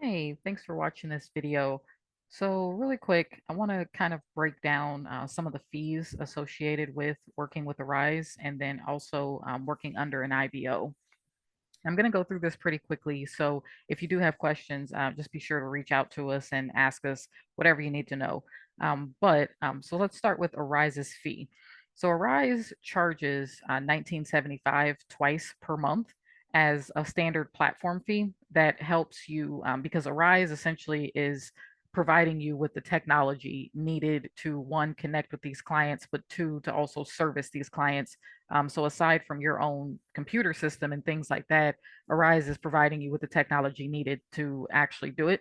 Hey, thanks for watching this video. So really quick, I want to kind of break down some of the fees associated with working with Arise and then also working under an IBO. I'm going to go through this pretty quickly. So if you do have questions, just be sure to reach out to us and ask us whatever you need to know. So let's start with Arise's fee. So Arise charges 1975 twice per month as a standard platform fee that helps you because Arise essentially is providing you with the technology needed to one, connect with these clients, but two, to also service these clients. So aside from your own computer system and things like that, Arise is providing you with the technology needed to actually do it.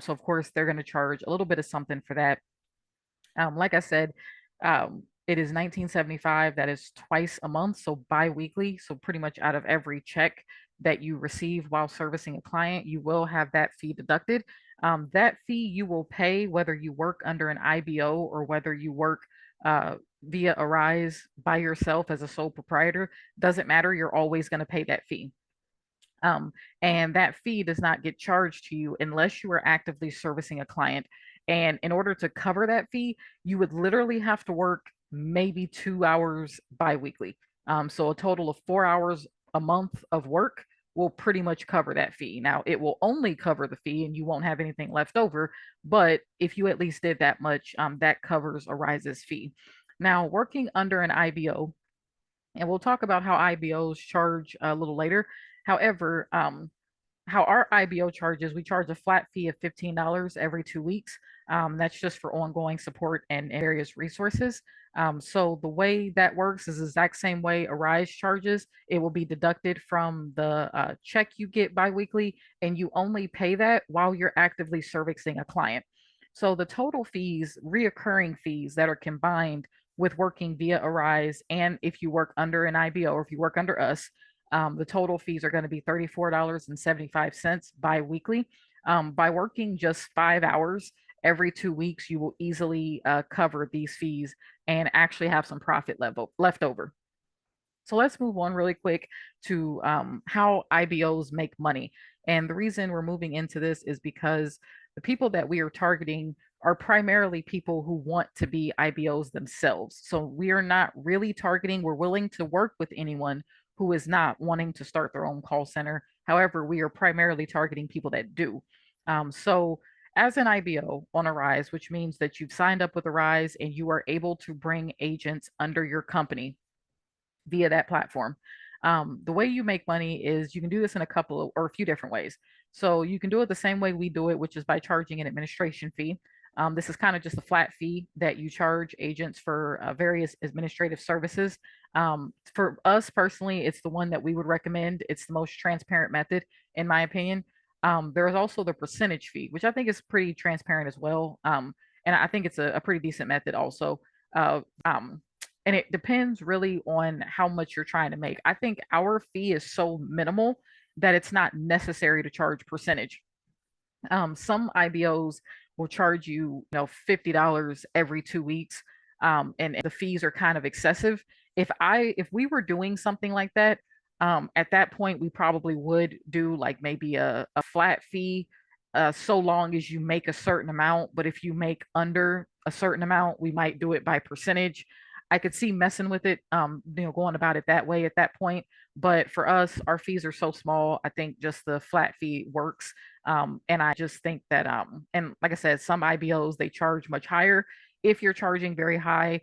So of course they're going to charge a little bit of something for that. Like I said, it is 1975. That is twice a month, so bi-weekly. So pretty much out of every check that you receive while servicing a client, you will have that fee deducted. That fee you will pay whether you work under an IBO or whether you work via Arise by yourself as a sole proprietor. Doesn't matter. You're always going to pay that fee. Um, and that fee does not get charged to you unless you are actively servicing a client. And in order to cover that fee, you would literally have to work maybe 2 hours biweekly. So a total of 4 hours a month of work will pretty much cover that fee. Now, it will only cover the fee and you won't have anything left over. But if you at least did that much, that covers Arise's fee. Now, working under an IBO, and we'll talk about how IBOs charge a little later. However, how our IBO charges, we charge a flat fee of $15 every 2 weeks. That's just for ongoing support and various resources. So the way that works is the exact same way Arise charges. It will be deducted from the check you get biweekly, and you only pay that while you're actively servicing a client. So the total fees, reoccurring fees that are combined with working via Arise, and if you work under an IBO or if you work under us, the total fees are going to be $34.75 bi-weekly. By working just 5 hours every 2 weeks, you will easily cover these fees and actually have some profit level left over. So let's move on really quick to how IBOs make money. And the reason we're moving into this is because the people that we are targeting are primarily people who want to be IBOs themselves. So we are not really targeting, we're willing to work with anyone who is not wanting to start their own call center. However, we are primarily targeting people that do. So as an IBO on Arise, which means that you've signed up with Arise and you are able to bring agents under your company via that platform. The way you make money is you can do this in a couple of, or a few different ways. So you can do it the same way we do it, which is by charging an administration fee. This is kind of just a flat fee that you charge agents for various administrative services. For us personally, it's the one that we would recommend. It's the most transparent method, in my opinion. There is also the percentage fee, which I think is pretty transparent as well. And I think it's a pretty decent method also. Uh, um, and it depends really on how much you're trying to make. I think our fee is so minimal that it's not necessary to charge percentage. Some IBOs will charge $50 every 2 weeks, and the fees are kind of excessive. If we were doing something like that, at that point we probably would do like maybe a flat fee, so long as you make a certain amount. But if you make under a certain amount, we might do it by percentage. I could see messing with it, going about it that way at that point. But for us, our fees are so small. I think just the flat fee works. And I just think that, and like I said, some IBOs, they charge much higher. If you're charging very high,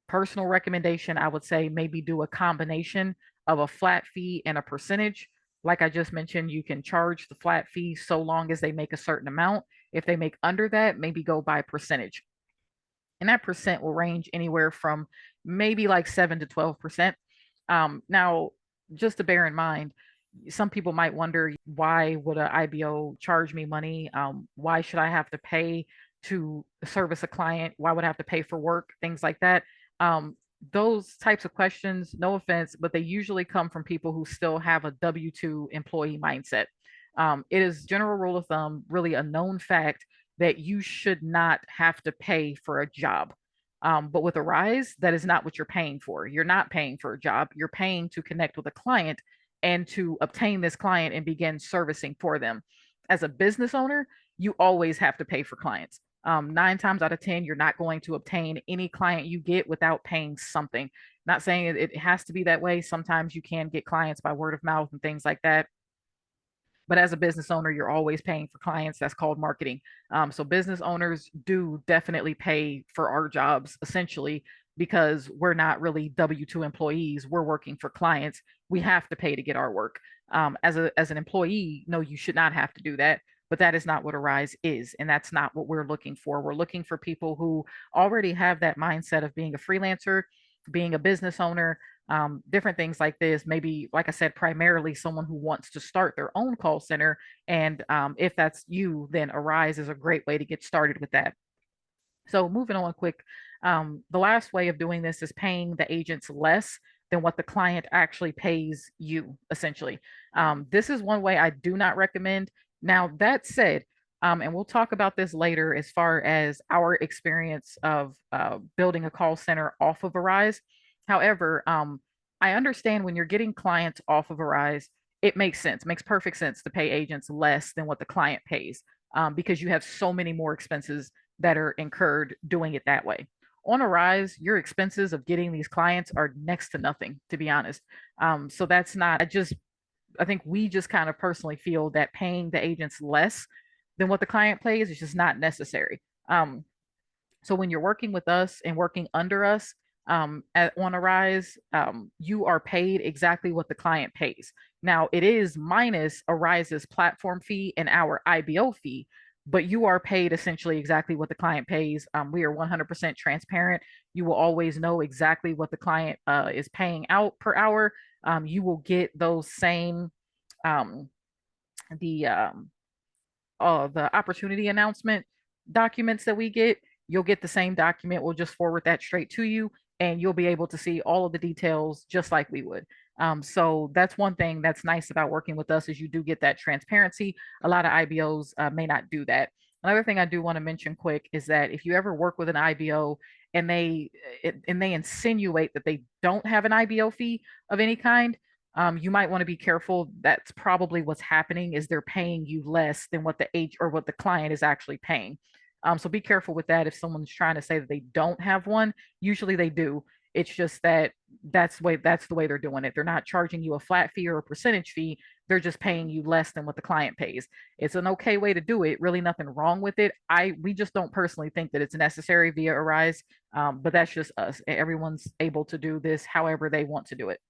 personal recommendation, I would say maybe do a combination of a flat fee and a percentage. Like I just mentioned, you can charge the flat fee so long as they make a certain amount. If they make under that, maybe go by percentage. And that percent will range anywhere from maybe like 7 to 12%. Now, just to bear in mind, some people might wonder, why would an IBO charge me money? Why should I have to pay to service a client? Why would I have to pay for work? Things like that. Those types of questions, no offense, but they usually come from people who still have a W-2 employee mindset. It is general rule of thumb, really a known fact, that you should not have to pay for a job. But with Arise, that is not what you're paying for. You're not paying for a job. You're paying to connect with a client and to obtain this client and begin servicing for them. as a business owner, you always have to pay for clients. 9 times out of 10, you're not going to obtain any client you get without paying something. Not saying it has to be that way. Sometimes you can get clients by word of mouth and things like that. But as a business owner, you're always paying for clients. That's called marketing. So business owners do definitely pay for our jobs essentially because we're not really W-2 employees. We're working for clients. We have to pay to get our work. As an employee, no, you should not have to do that. But that is not what Arise is. And that's not what we're looking for. We're looking for people who already have that mindset of being a freelancer, being a business owner, different things like this. Maybe, like I said, primarily someone who wants to start their own call center. And if that's you, then Arise is a great way to get started with that. So, moving on quick, the last way of doing this is paying the agents less than what the client actually pays you, essentially. This is one way I do not recommend. Now, that said, and we'll talk about this later as far as our experience of building a call center off of Arise. However, I understand when you're getting clients off of Arise, it makes sense, makes perfect sense to pay agents less than what the client pays because you have so many more expenses that are incurred doing it that way. On Arise, your expenses of getting these clients are next to nothing, to be honest. So that's not, I think we just kind of personally feel that paying the agents less than what the client pays is just not necessary. So when you're working with us and working under us on Arise, you are paid exactly what the client pays. Now it is minus Arise's platform fee and our IBO fee, but you are paid essentially exactly what the client pays. We are 100% transparent. You will always know exactly what the client is paying out per hour. You will get those same um, the the opportunity announcement documents that we get. You'll get the same document. We'll just forward that straight to you, and you'll be able to see all of the details just like we would. So that's one thing that's nice about working with us is you do get that transparency. A lot of IBOs may not do that. Another thing I do want to mention quick is that if you ever work with an IBO and they insinuate that they don't have an IBO fee of any kind, you might want to be careful. That's probably what's happening is they're paying you less than what the age or what the client is actually paying. So be careful with that. If someone's trying to say that they don't have one, usually they do. It's just that that's the way they're doing it. They're not charging you a flat fee or a percentage fee. They're just paying you less than what the client pays. It's an okay way to do it. Really nothing wrong with it. We just don't personally think that it's necessary via Arise. But that's just us. Everyone's able to do this however they want to do it.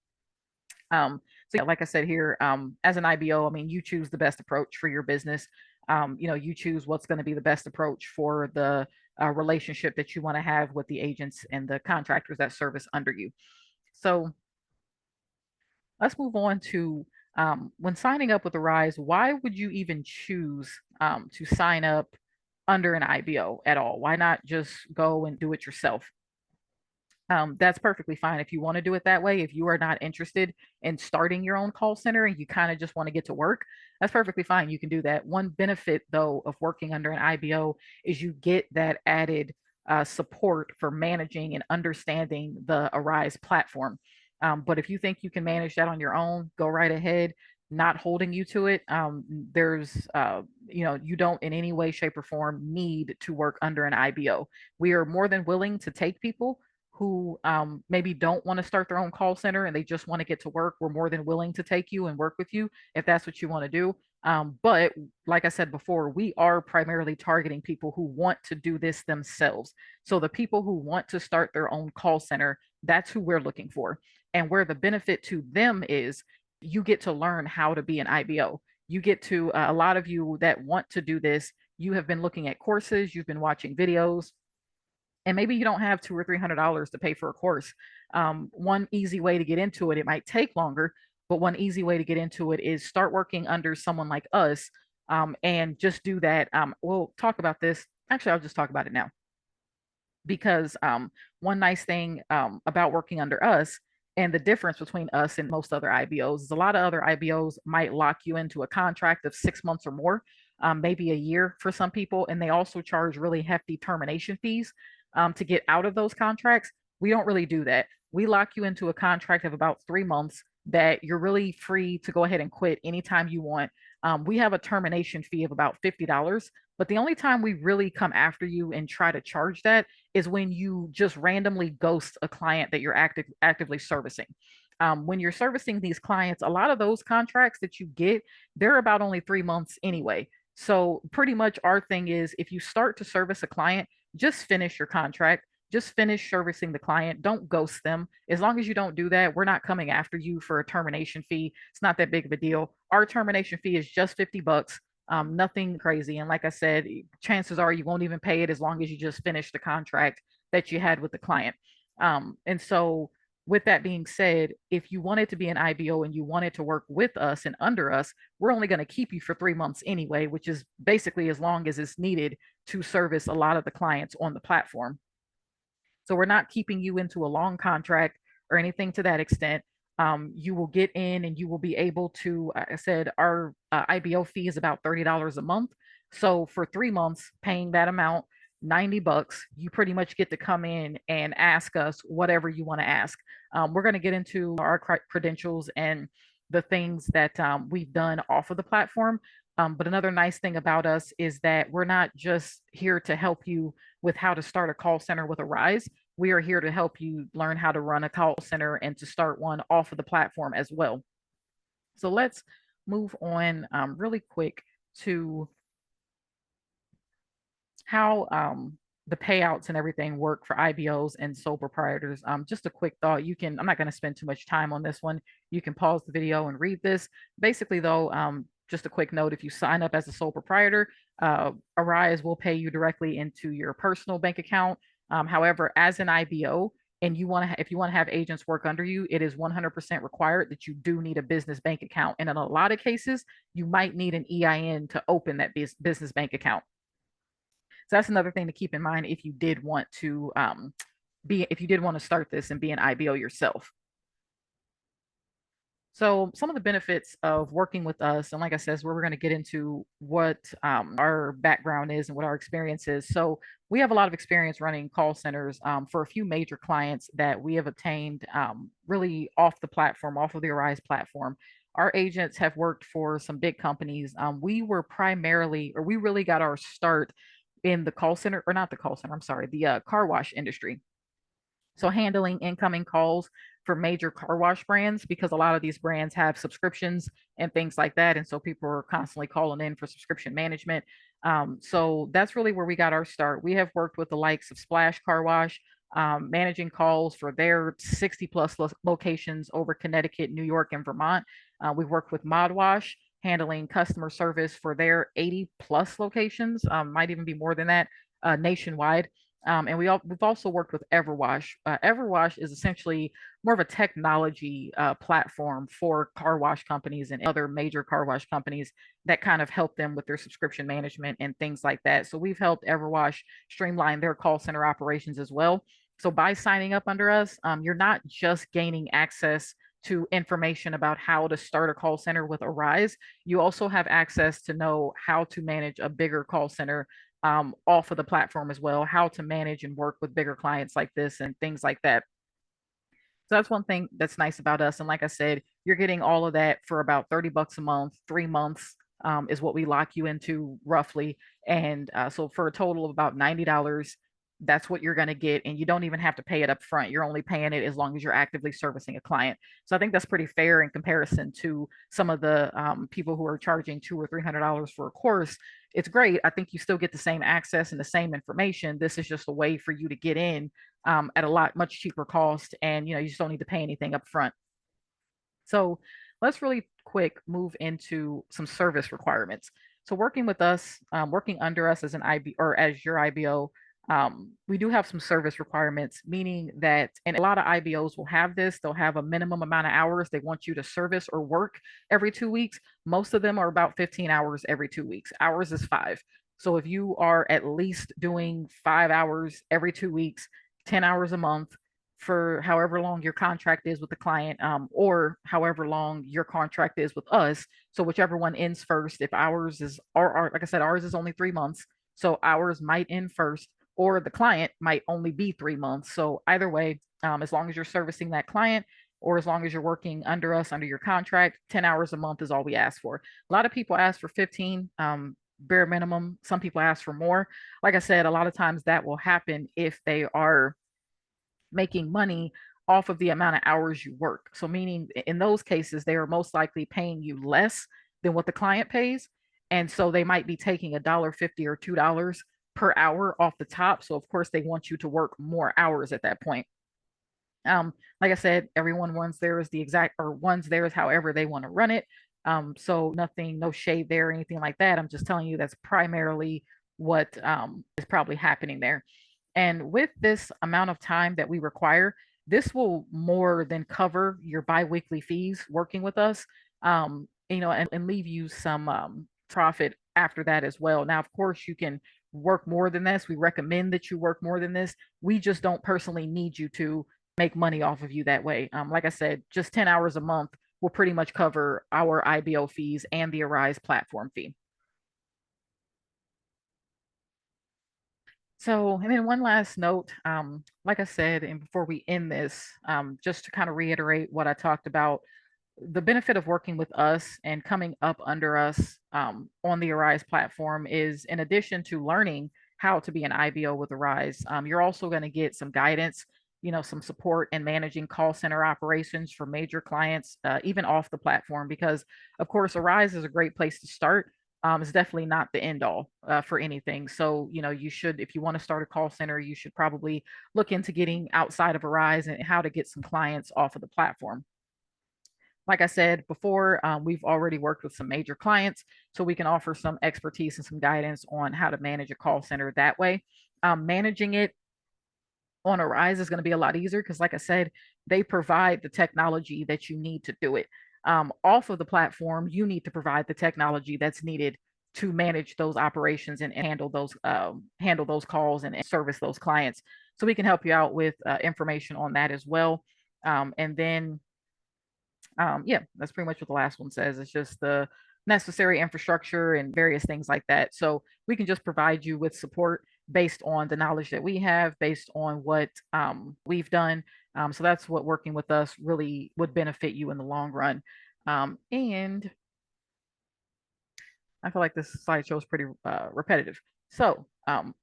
So yeah, like I said here, as an IBO, I mean, you choose the best approach for your business. You choose what's going to be the best approach for the relationship that you want to have with the agents and the contractors that service under you. So let's move on to when signing up with Arise, why would you even choose to sign up under an IBO at all? Why not just go and do it yourself? That's perfectly fine if you want to do it that way. If you are not interested in starting your own call center and you kind of just want to get to work, that's perfectly fine. You can do that. One benefit, though, of working under an IBO is you get that added support for managing and understanding the Arise platform. But if you think you can manage that on your own, go right ahead. Not holding you to it. You don't in any way, shape, or form need to work under an IBO. We are more than willing to take people who maybe don't want to start their own call center and they just want to get to work. We're more than willing to take you and work with you if that's what you want to do. But like I said before, we are primarily targeting people who want to do this themselves. So the people who want to start their own call center, that's who we're looking for. And where the benefit to them is you get to learn how to be an IBO. You get to, a lot of you that want to do this, you have been looking at courses, you've been watching videos, and maybe you don't have $200 or $300 to pay for a course. One easy way to get into it, it might take longer, but one easy way to get into it is start working under someone like us and just do that. We'll talk about this. Actually, I'll just talk about it now because one nice thing about working under us and the difference between us and most other IBOs is a lot of other IBOs might lock you into a contract of 6 months or more, maybe a year for some people, and they also charge really hefty termination fees to get out of those contracts. We don't really do that. We lock you into a contract of about 3 months. that you're really free to go ahead and quit anytime you want. We have a termination fee of about $50, but the only time we really come after you and try to charge that is when you just randomly ghost a client that you're actively servicing. When you're servicing these clients, a lot of those contracts that you get, they're about only 3 months anyway. So pretty much our thing is if you start to service a client, just finish your contract. Just finish servicing the client. Don't ghost them. As long as you don't do that, we're not coming after you for a termination fee. It's not that big of a deal. Our termination fee is just $50. Nothing crazy. And like I said, chances are you won't even pay it as long as you just finish the contract that you had with the client. And so, with that being said, if you wanted to be an IBO and you wanted to work with us and under us, we're only going to keep you for 3 months anyway, which is basically as long as it's needed to service a lot of the clients on the platform. So we're not keeping you into a long contract or anything to that extent. You will get in and you will be able to, I said, our IBO fee is about $30 a month. So for 3 months, paying that amount, $90, you pretty much get to come in and ask us whatever you want to ask. We're going to get into our credentials and the things that we've done off of the platform. But another nice thing about us is that we're not just here to help you with how to start a call center with Arise. We are here to help you learn how to run a call center and to start one off of the platform as well. So let's move on really quick to how the payouts and everything work for IBOs and sole proprietors. Just a quick thought. I'm not going to spend too much time on this one. You can pause the video and read this. Basically, though, just a quick note, if you sign up as a sole proprietor, Arise will pay you directly into your personal bank account. However, as an IBO, and if you want to have agents work under you, it is 100% required that you do need a business bank account. And in a lot of cases, you might need an EIN to open that business bank account. So that's another thing to keep in mind if you did want to start this and be an IBO yourself. So some of the benefits of working with us, and like I said, we're going to get into what our background is and what our experience is. So we have a lot of experience running call centers for a few major clients that we have obtained really off the platform, off of the Arise platform. Our agents have worked for some big companies. We really got our start in the call center, or not the call center, I'm sorry, the car wash industry. So handling incoming calls for major car wash brands, because a lot of these brands have subscriptions and things like that. And so people are constantly calling in for subscription management. So that's really where we got our start. We have worked with the likes of Splash Car Wash, managing calls for their 60 plus locations over Connecticut, New York, and Vermont. We've worked with Mod Wash, handling customer service for their 80 plus locations, might even be more than that, nationwide. And we've also worked with Everwash. Everwash is essentially more of a technology platform for car wash companies and other major car wash companies that kind of help them with their subscription management and things like that. So we've helped Everwash streamline their call center operations as well. So by signing up under us, you're not just gaining access to information about how to start a call center with Arise. You also have access to know how to manage a bigger call center off of the platform as well, how to manage and work with bigger clients like this and things like that. So that's one thing that's nice about us. And like I said, you're getting all of that for about $30 a month. 3 months is what we lock you into roughly. And so for a total of about $90, that's what you're going to get. And you don't even have to pay it up front. You're only paying it as long as you're actively servicing a client. So I think that's pretty fair in comparison to some of the people who are charging $200 or $300 for a course. It's great. I think you still get the same access and the same information. This is just a way for you to get in at a much cheaper cost, and you just don't need to pay anything up front. So let's really quick move into some service requirements. So working with us, working under us as an IB or as your IBO, we do have some service requirements, meaning that, and a lot of IBOs will have this, they'll have a minimum amount of hours they want you to service or work every 2 weeks. Most of them are about 15 hours every 2 weeks. Ours is 5. So if you are at least doing 5 hours every 2 weeks, 10 hours a month for however long your contract is with the client, or however long your contract is with us. So whichever one ends first, if ours is, or like I said, ours is only 3 months. So ours might end first, or the client might only be 3 months. So either way, as long as you're servicing that client or as long as you're working under us, under your contract, 10 hours a month is all we ask for. A lot of people ask for 15, bare minimum. Some people ask for more. Like I said, a lot of times that will happen if they are making money off of the amount of hours you work. So, meaning in those cases, they are most likely paying you less than what the client pays. And so they might be taking $1.50 or $2 per hour off the top. So, of course, they want you to work more hours at that point. Like I said, everyone runs theirs the exact or runs theirs however they want to run it. So nothing, no shade there or anything like that. I'm just telling you that's primarily what is probably happening there. And with this amount of time that we require, this will more than cover your biweekly fees working with us, and leave you some profit after that as well. Now, of course, you can work more than this. We recommend that you work more than this. We just don't personally need you to make money off of you that way. Like I said, just 10 hours a month will pretty much cover our IBO fees and the Arise platform fee. So, and then one last note, like I said, and before we end this, just to kind of reiterate what I talked about, the benefit of working with us and coming up under us on the Arise platform is in addition to learning how to be an IBO with Arise, you're also going to get some guidance, some support in managing call center operations for major clients, even off the platform, because of course, Arise is a great place to start. It's definitely not the end all for anything. So, you should, if you want to start a call center, you should probably look into getting outside of Arise and how to get some clients off of the platform. Like I said before, we've already worked with some major clients, so we can offer some expertise and some guidance on how to manage a call center that way. Managing it on Arise is going to be a lot easier because, like I said, they provide the technology that you need to do it. Off of the platform, you need to provide the technology that's needed to manage those operations and handle those calls and service those clients. So we can help you out with information on that as well. And then yeah, that's pretty much what the last one says. It's just the necessary infrastructure and various things like that. So we can just provide you with support based on the knowledge that we have, based on what we've done. So that's what working with us really would benefit you in the long run. And I feel like this slideshow is pretty repetitive. So,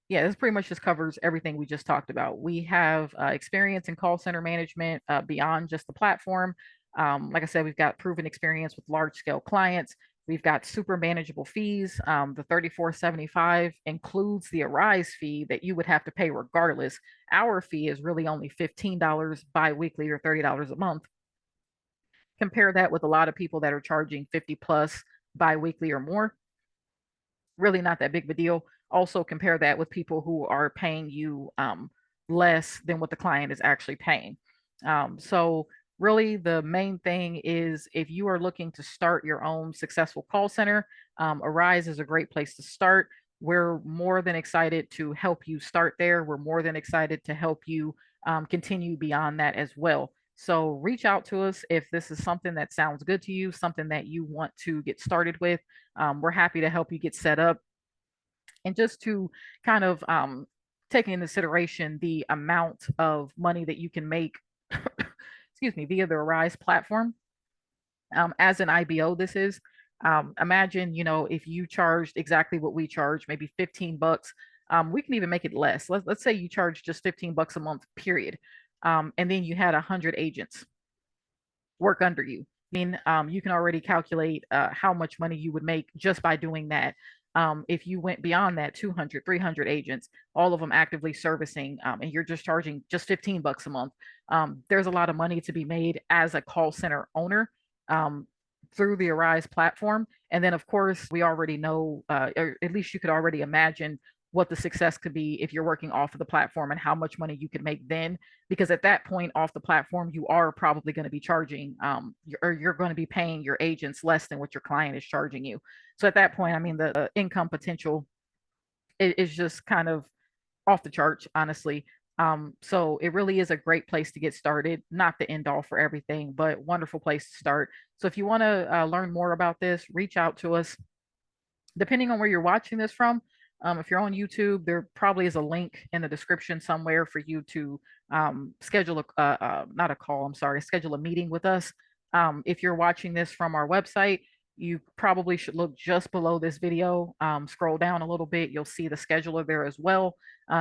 yeah, this pretty much just covers everything we just talked about. We have experience in call center management beyond just the platform. Like I said, we've got proven experience with large scale clients. We've got super manageable fees. The 34.75 includes the Arise fee that you would have to pay regardless. Our fee is really only $15 bi-weekly or $30 a month. Compare that with a lot of people that are charging 50 plus bi-weekly or more, really not that big of a deal. Also, compare that with people who are paying you less than what the client is actually paying. So, really, the main thing is if you are looking to start your own successful call center, Arise is a great place to start. We're more than excited to help you start there. We're more than excited to help you continue beyond that as well. So reach out to us if this is something that sounds good to you, something that you want to get started with. We're happy to help you get set up. And just to kind of take into consideration the amount of money that you can make, excuse me, via the Arise platform. As an IBO, this is imagine, if you charged exactly what we charge, maybe 15 bucks. We can even make it less. Let's say you charge just 15 bucks a month, period. And then you had 100 agents work under you. I mean, you can already calculate how much money you would make just by doing that. If you went beyond that, 200, 300 agents, all of them actively servicing, and you're just charging just 15 bucks a month, there's a lot of money to be made as a call center owner um, through the Arise platform. And then, of course, we already know, or at least you could already imagine what the success could be if you're working off of the platform and how much money you could make then, because at that point off the platform you are probably going to be charging or you're going to be paying your agents less than what your client is charging you. So at that point, I mean, the income potential is just kind of off the charts, honestly. So it really is a great place to get started, not the end all for everything, but wonderful place to start. So if you want to learn more about this, reach out to us. Depending on where you're watching this from, If you're on YouTube, there probably is a link in the description somewhere for you to schedule not a call, I'm sorry, schedule a meeting with us. If you're watching this from our website, you probably should look just below this video. Scroll down a little bit, you'll see the scheduler there as well.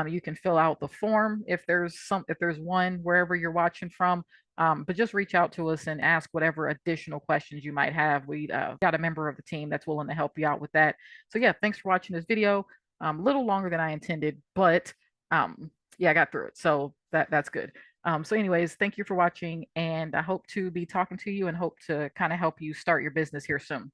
You can fill out the form if there's one wherever you're watching from. But just reach out to us and ask whatever additional questions you might have. We got a member of the team that's willing to help you out with that. So yeah, thanks for watching this video. A little longer than I intended, but yeah, I got through it. So that's good. So anyways, thank you for watching, and I hope to be talking to you and hope to kind of help you start your business here soon.